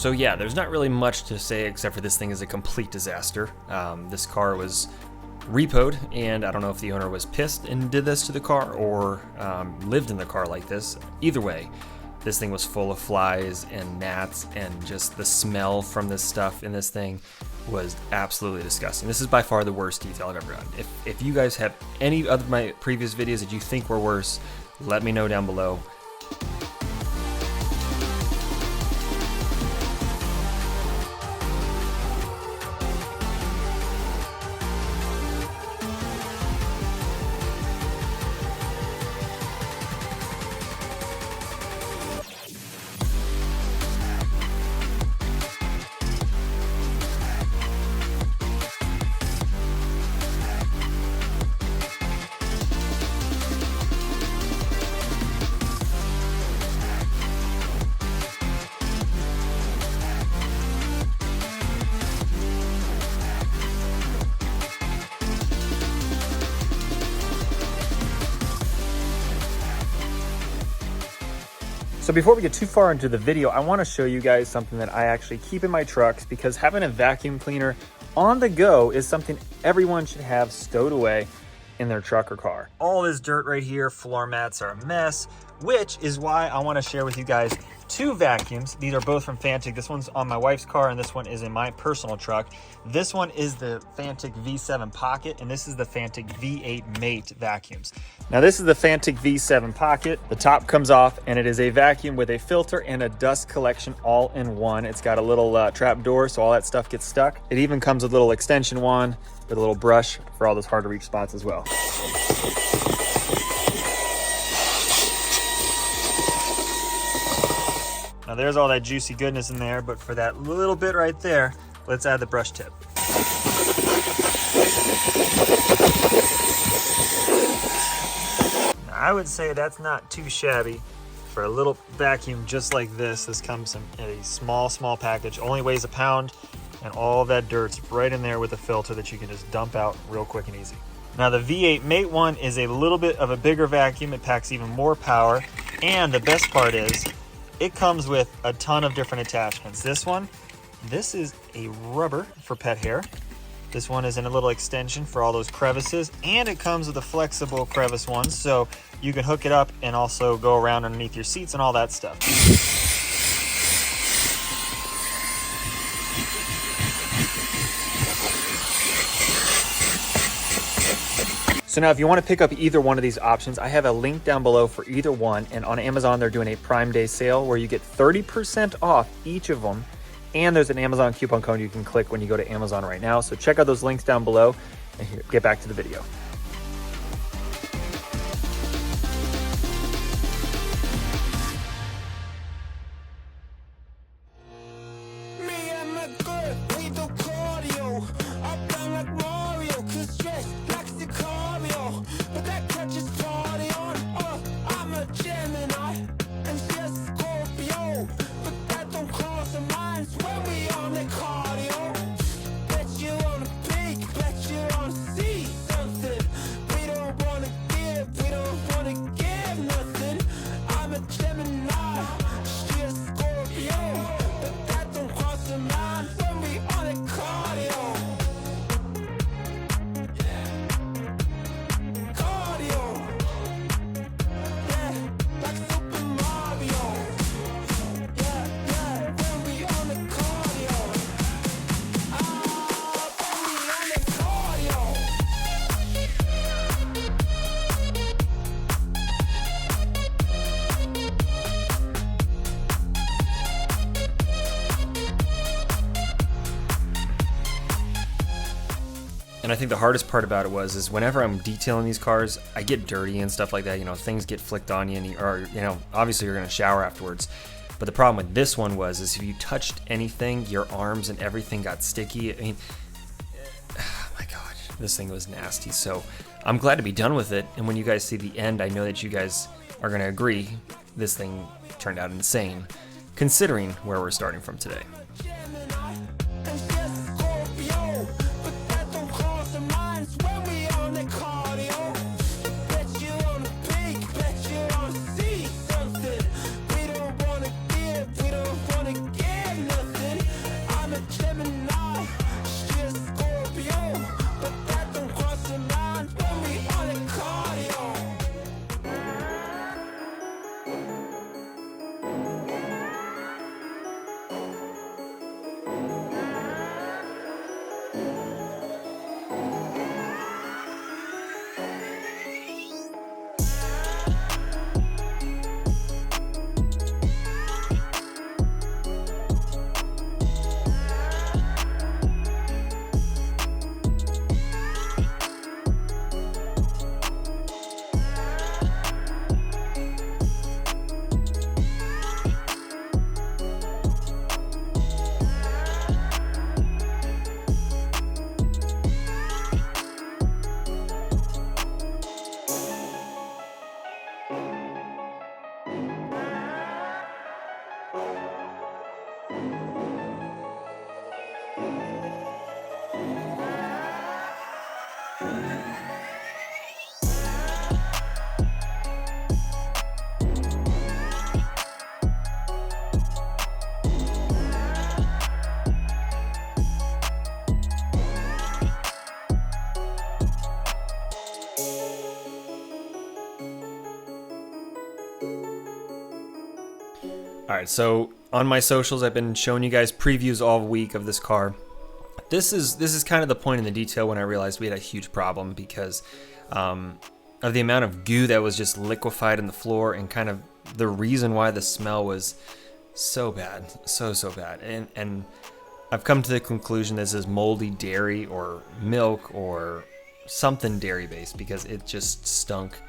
So yeah, there's not really much to say except for this thing is a complete disaster. This car was repoed, and I don't know if the owner was pissed and did this to the car or lived in the car like this. Either way, this thing was full of flies and gnats, and just the smell from this stuff in this thing was absolutely disgusting. This is by far the worst detail I've ever done. If you guys have any other of my previous videos that you think were worse, let me know down below. So before we get too far into the video, I want to show you guys something that I actually keep in my trucks, because having a vacuum cleaner on the go is something everyone should have stowed away in their truck or car. All this dirt right here, floor mats are a mess, which is why I want to share with you guys two vacuums. These are both from Fantic. This one's on my wife's car and this one is in my personal truck. This one is the Fantic V7 Pocket and this is the Fantic V8 Mate vacuums. Now this is the Fantic V7 Pocket. The top comes off and it is a vacuum with a filter and a dust collection all in one. It's got a little trap door so all that stuff gets stuck. It even comes with a little extension wand with a little brush for all those hard to reach spots as well. Now there's all that juicy goodness in there, but for that little bit right there, let's add the brush tip. Now, I would say that's not too shabby for a little vacuum just like this. This comes in a small package, only weighs a pound, and all that dirt's right in there with a filter that you can just dump out real quick and easy. Now the V8 Mate one is a little bit of a bigger vacuum. It packs even more power, and the best part is it comes with a ton of different attachments. This is a rubber for pet hair. This one is in a little extension for all those crevices, and it comes with a flexible crevice one, so you can hook it up and also go around underneath your seats and all that stuff. So now if you want to pick up either one of these options, I have a link down below for either one. And on Amazon, they're doing a Prime Day sale where you get 30% off each of them. And there's an Amazon coupon code you can click when you go to Amazon right now. So check out those links down below and get back to the video. And I think the hardest part about it is whenever I'm detailing these cars, I get dirty and stuff like that. You know, things get flicked on you, and obviously you're gonna shower afterwards. But the problem with this one is if you touched anything, your arms and everything got sticky. I mean, oh my God, this thing was nasty. So I'm glad to be done with it. And when you guys see the end, I know that you guys are gonna agree this thing turned out insane, considering where we're starting from today. All right, so on my socials, I've been showing you guys previews all week of this car. This is kind of the point in the detail when I realized we had a huge problem because of the amount of goo that was just liquefied in the floor, and kind of the reason why the smell was so bad, so bad. And I've come to the conclusion this is moldy dairy or milk or something dairy based, because it just stunk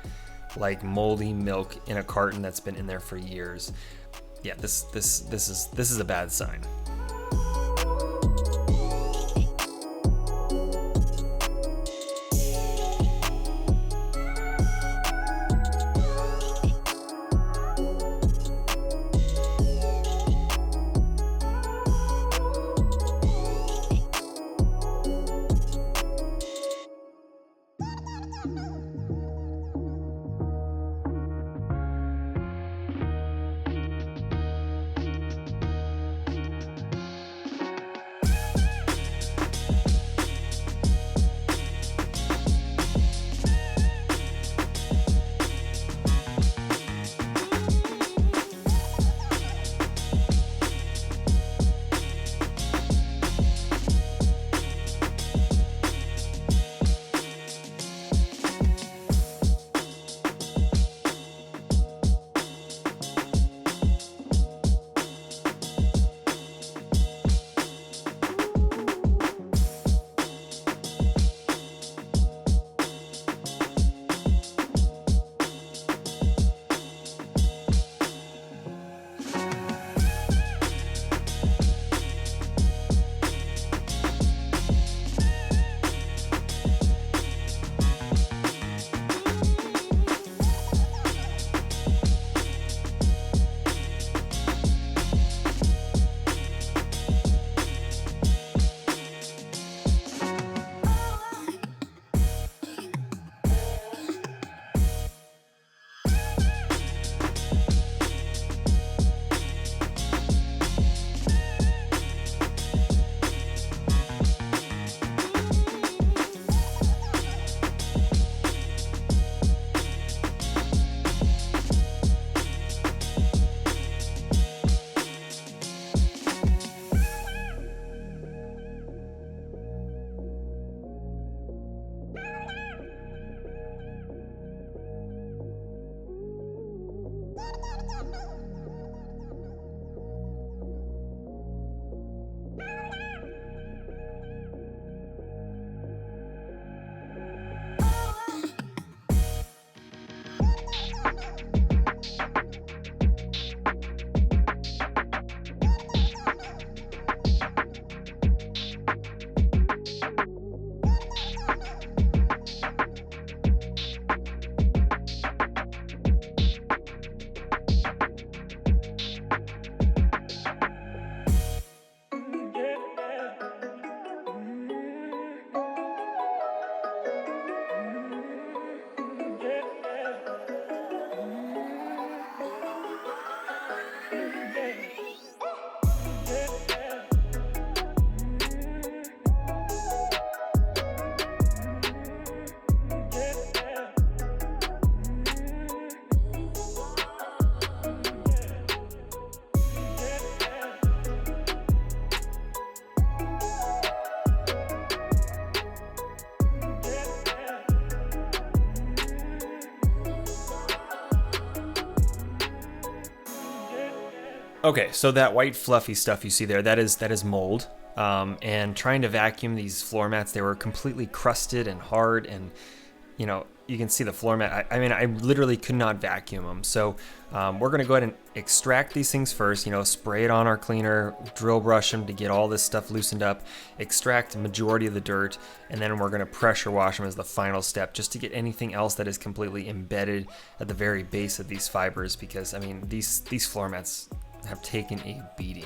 like moldy milk in a carton that's been in there for years. Yeah, this is a bad sign. Okay, so that white fluffy stuff you see there, that is mold. And trying to vacuum these floor mats, they were completely crusted and hard, and you can see the floor mat. I mean, I literally could not vacuum them. So we're gonna go ahead and extract these things first, spray it on our cleaner, drill brush them to get all this stuff loosened up, extract the majority of the dirt, and then we're gonna pressure wash them as the final step, just to get anything else that is completely embedded at the very base of these fibers, because I mean, these floor mats have taken a beating.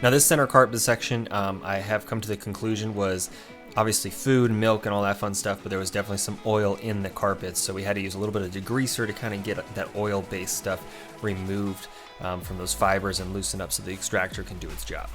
Now this center carpet section, I have come to the conclusion was obviously food, milk, and all that fun stuff, but there was definitely some oil in the carpets, so we had to use a little bit of degreaser to kind of get that oil-based stuff removed from those fibers and loosen up so the extractor can do its job.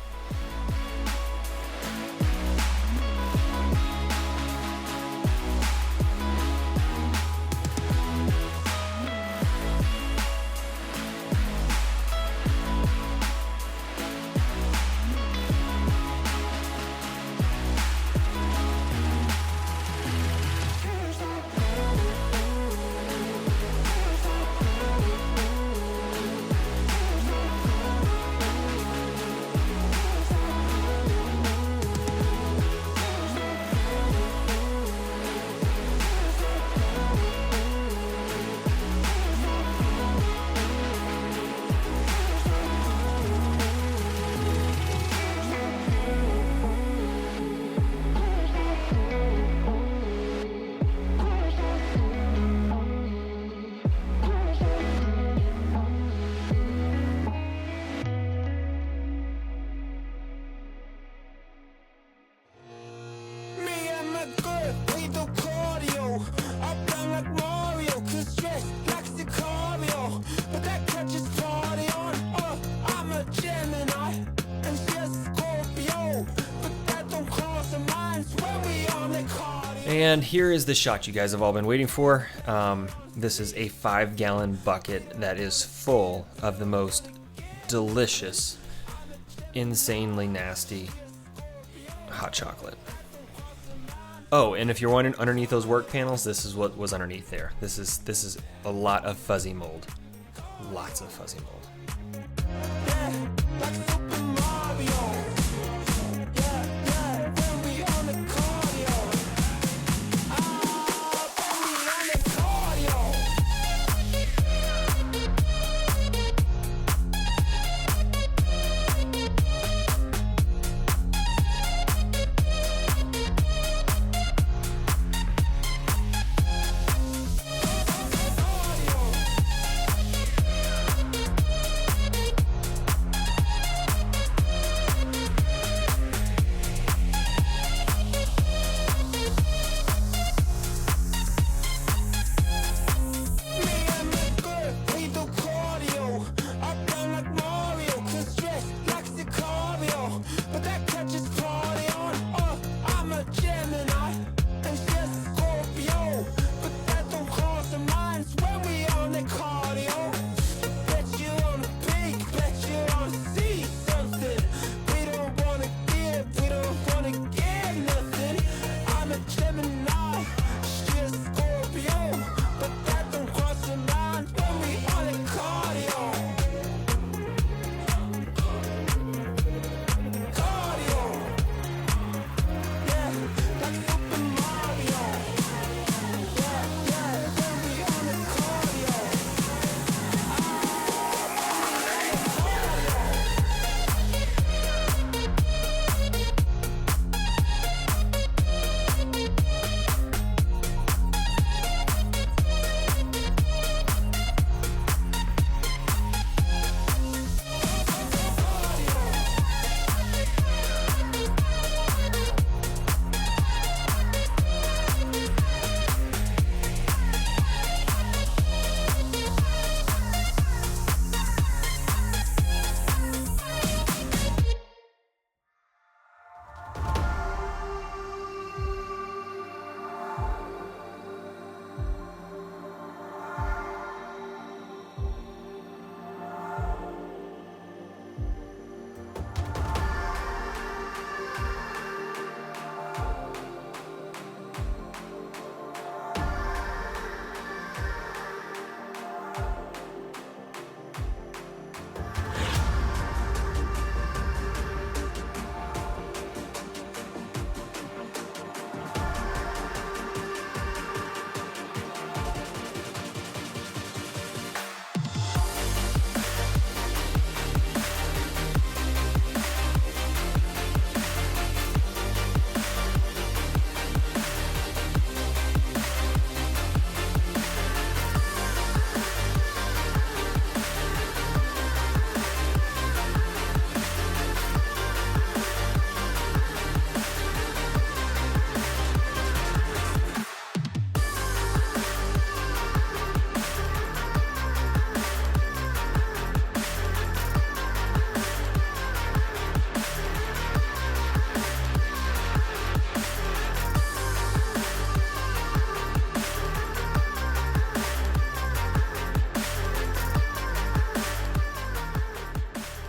And here is the shot you guys have all been waiting for. This is a 5-gallon bucket that is full of the most delicious, insanely nasty hot chocolate. Oh, and if you're wondering underneath those work panels, this is what was underneath there. This is a lot of fuzzy mold. Lots of fuzzy mold.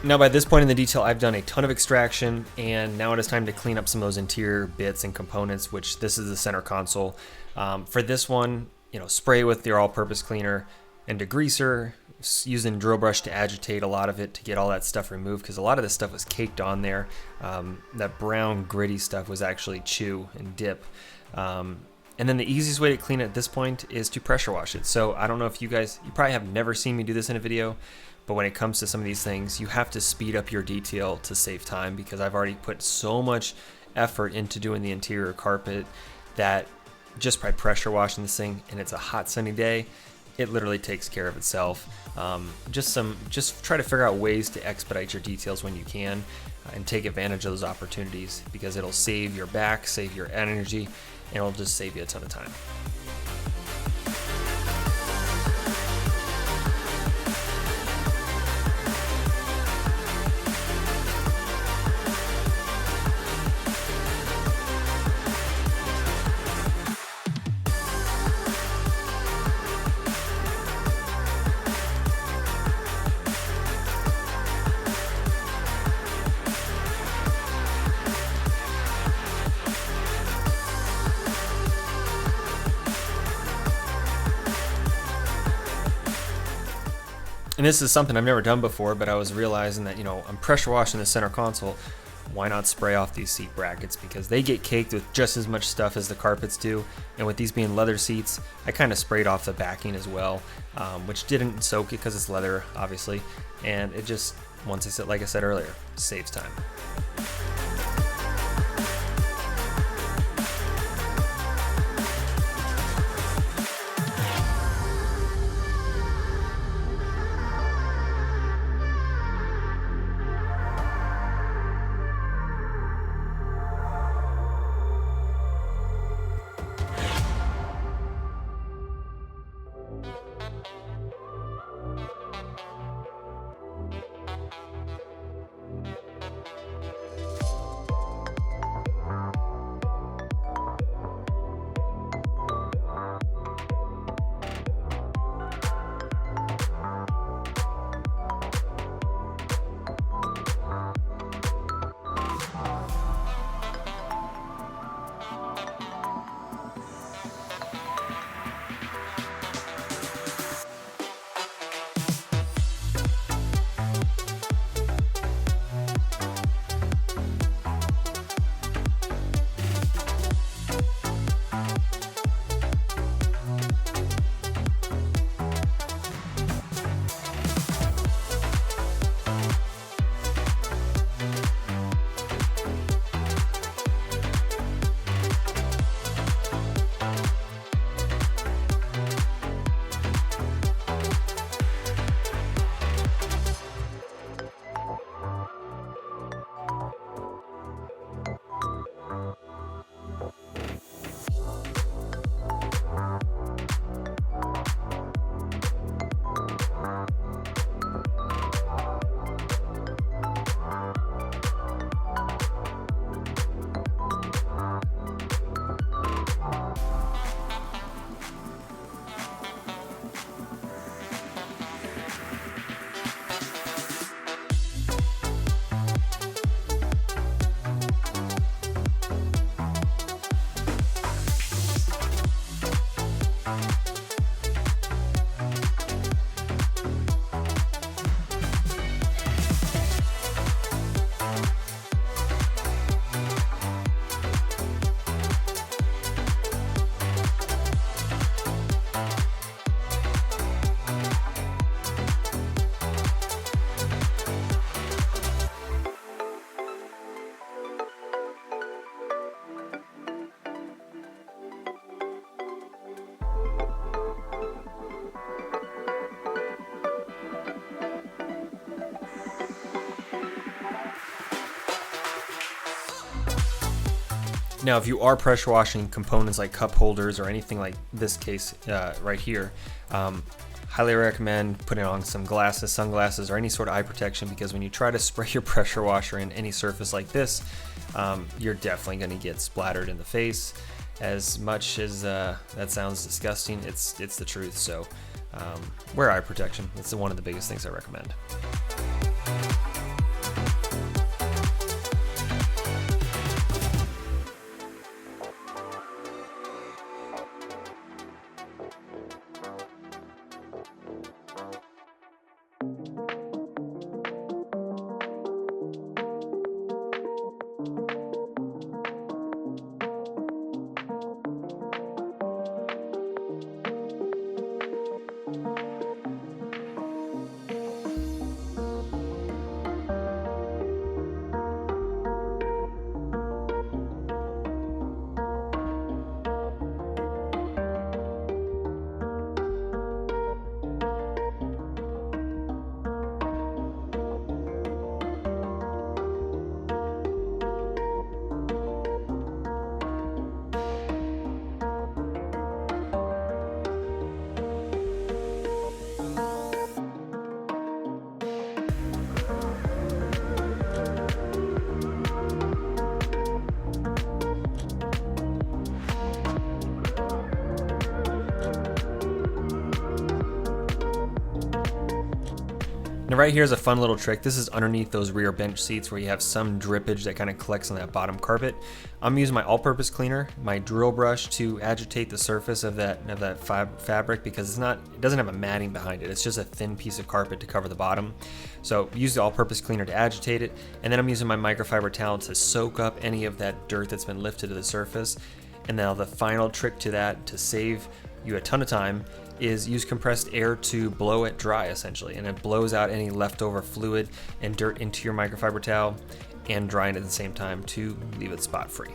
Now by this point in the detail, I've done a ton of extraction, and now it is time to clean up some of those interior bits and components, which this is the center console. For this one, spray with your all-purpose cleaner and degreaser, using drill brush to agitate a lot of it to get all that stuff removed, because a lot of this stuff was caked on there. That brown gritty stuff was actually chew and dip. And then the easiest way to clean it at this point is to pressure wash it. So I don't know if you probably have never seen me do this in a video, but when it comes to some of these things, you have to speed up your detail to save time, because I've already put so much effort into doing the interior carpet that just by pressure washing this thing, and it's a hot sunny day, it literally takes care of itself. Just try to figure out ways to expedite your details when you can, and take advantage of those opportunities, because it'll save your back, save your energy, and it'll just save you a ton of time. And this is something I've never done before, but I was realizing that, I'm pressure washing the center console. Why not spray off these seat brackets? Because they get caked with just as much stuff as the carpets do. And with these being leather seats, I kind of sprayed off the backing as well, which didn't soak it because it's leather, obviously. And it just, like I said earlier, saves time. Now, if you are pressure washing components like cup holders or anything like this case right here, highly recommend putting on some glasses, sunglasses, or any sort of eye protection, because when you try to spray your pressure washer in any surface like this, you're definitely going to get splattered in the face. As much as that sounds disgusting, it's the truth. So wear eye protection. It's one of the biggest things I recommend. Now right here is a fun little trick. This is underneath those rear bench seats where you have some drippage that kind of collects on that bottom carpet. I'm using my all-purpose cleaner, my drill brush, to agitate the surface of that fabric, because it doesn't have a matting behind it. It's just a thin piece of carpet to cover the bottom. So use the all-purpose cleaner to agitate it, and then I'm using my microfiber towel to soak up any of that dirt that's been lifted to the surface. And now the final trick to that, to save you a ton of time, is use compressed air to blow it dry essentially, and it blows out any leftover fluid and dirt into your microfiber towel and drying it at the same time to leave it spot free.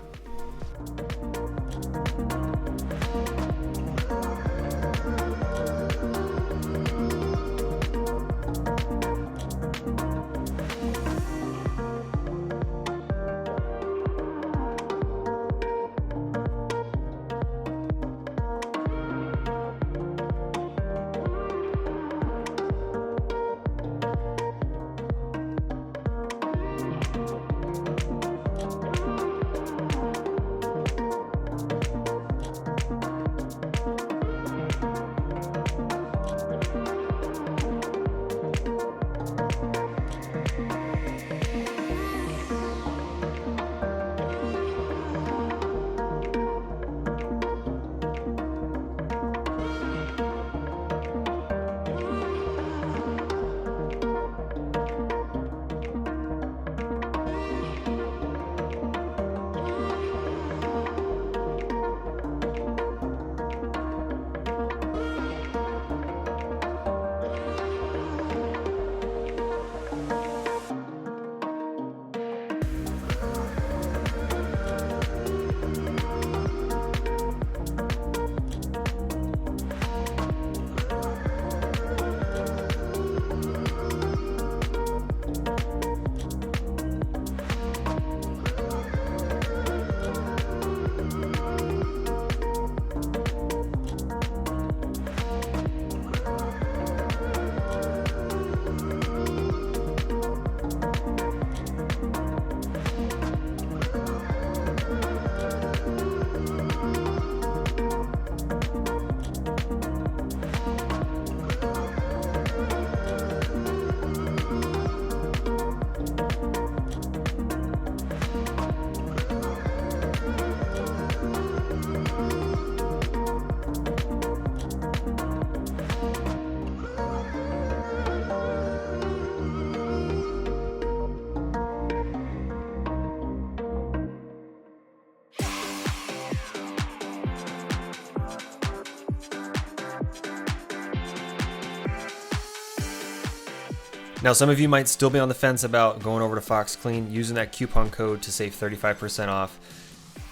Now, some of you might still be on the fence about going over to Fox Clean, using that coupon code to save 35% off.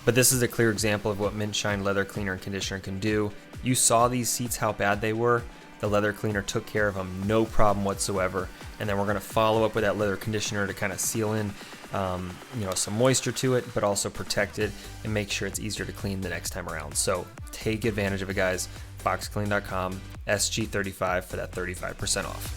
But this is a clear example of what Mint Shine leather cleaner and conditioner can do. You saw these seats, how bad they were. The leather cleaner took care of them, no problem whatsoever. And then we're going to follow up with that leather conditioner to kind of seal in, some moisture to it, but also protect it and make sure it's easier to clean the next time around. So take advantage of it, guys. FoxClean.com, SG35 for that 35% off.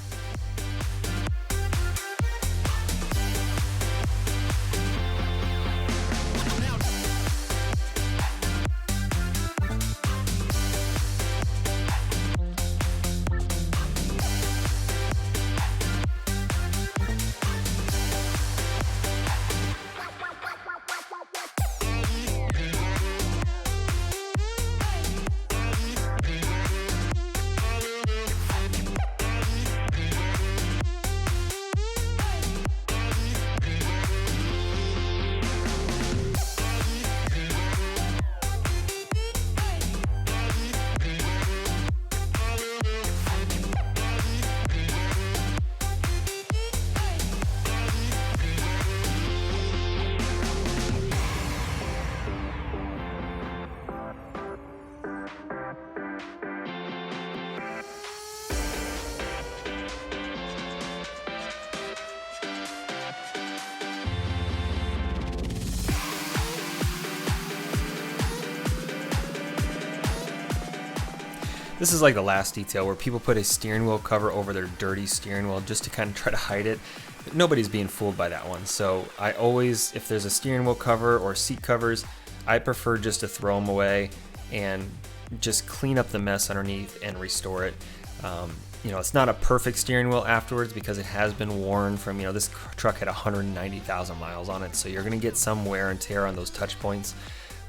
This is like the last detail where people put a steering wheel cover over their dirty steering wheel just to kind of try to hide it. But nobody's being fooled by that one. So I always, if there's a steering wheel cover or seat covers, I prefer just to throw them away and just clean up the mess underneath and restore it. it's not a perfect steering wheel afterwards because it has been worn from, this truck had 190,000 miles on it. So you're going to get some wear and tear on those touch points.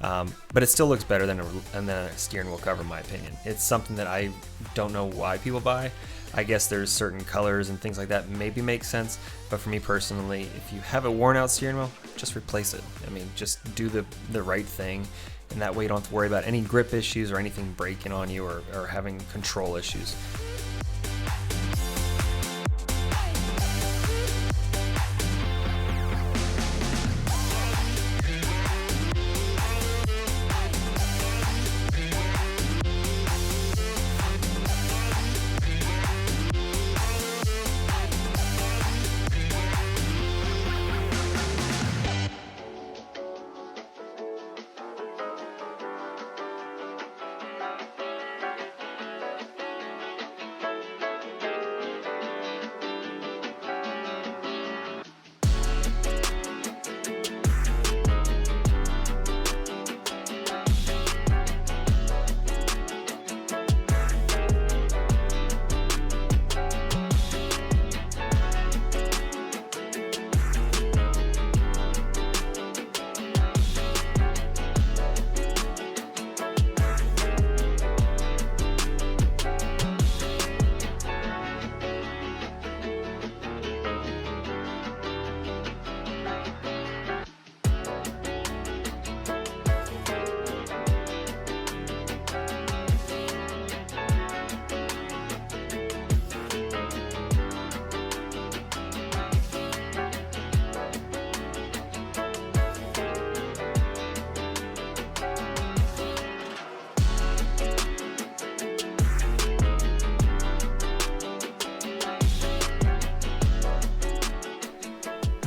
But it still looks better than a steering wheel cover, in my opinion. It's something that I don't know why people buy. I guess there's certain colors and things like that maybe make sense. But for me personally, if you have a worn out steering wheel, just replace it. I mean, just do the right thing. And that way you don't have to worry about any grip issues or anything breaking on you or having control issues.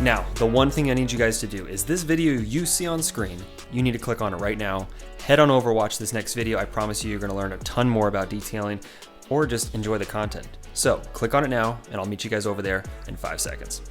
Now, the one thing I need you guys to do is this video you see on screen, you need to click on it right now. Head on over, watch this next video. I promise you're gonna learn a ton more about detailing or just enjoy the content. So click on it now and I'll meet you guys over there in 5 seconds.